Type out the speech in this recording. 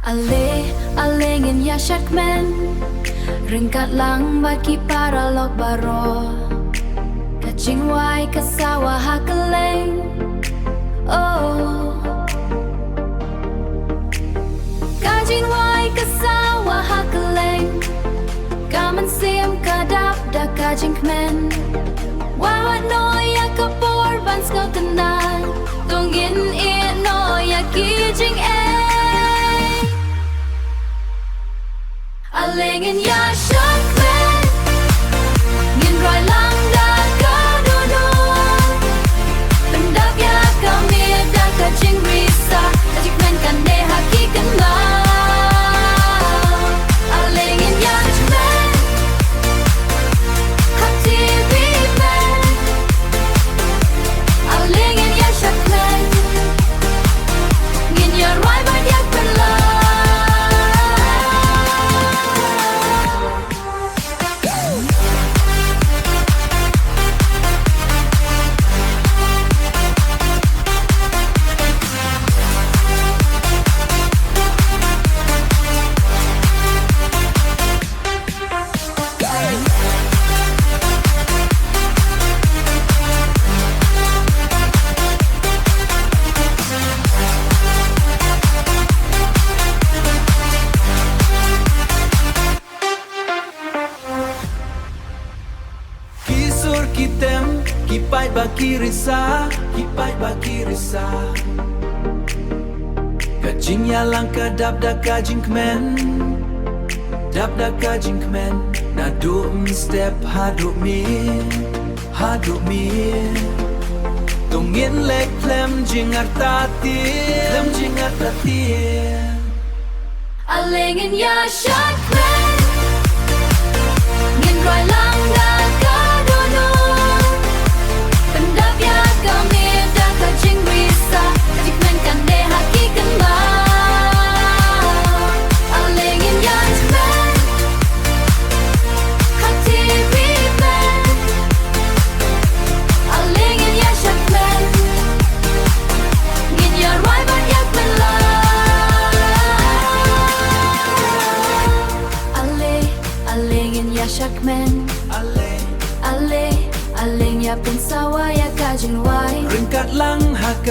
Alingin ya Shad kmen ringkat lang bagi para lok baro kacing wai kasawa hakeleng. Oh, kacing wai kasawa hakeleng kaman sim kadap da kacing kmen wawat no ya kapor ban skau tenan tungin it no ya kijing Alingin ya Shad kmen ngin roi lang da ka dunu pendap ya kami da kacing risa kacing kmen kan de hakikan ma Alingin ya kmen hati bimen Alingin ya Shad kmen ngin ya roi ban yak penla Kitem, kipai baki risa, kipai baki risa. Kacing yalang kadap da kajing kmen, dap da kajing kmen. Naduk step haduk mi, tungin lek klem jingat tati, klem jingat tati. Alingin ya Shad kmen ngin roi lang da ka dunu pendap ya kami da kacing risa kacing kmen kan de hakikan ma Alingin ya kmen hati bimen Alingin ya Shad kmen ngin ya roi ban yak penla Alingin ya Shad kmen Aling ya pensawa ya kajing wai Ringkat lang haka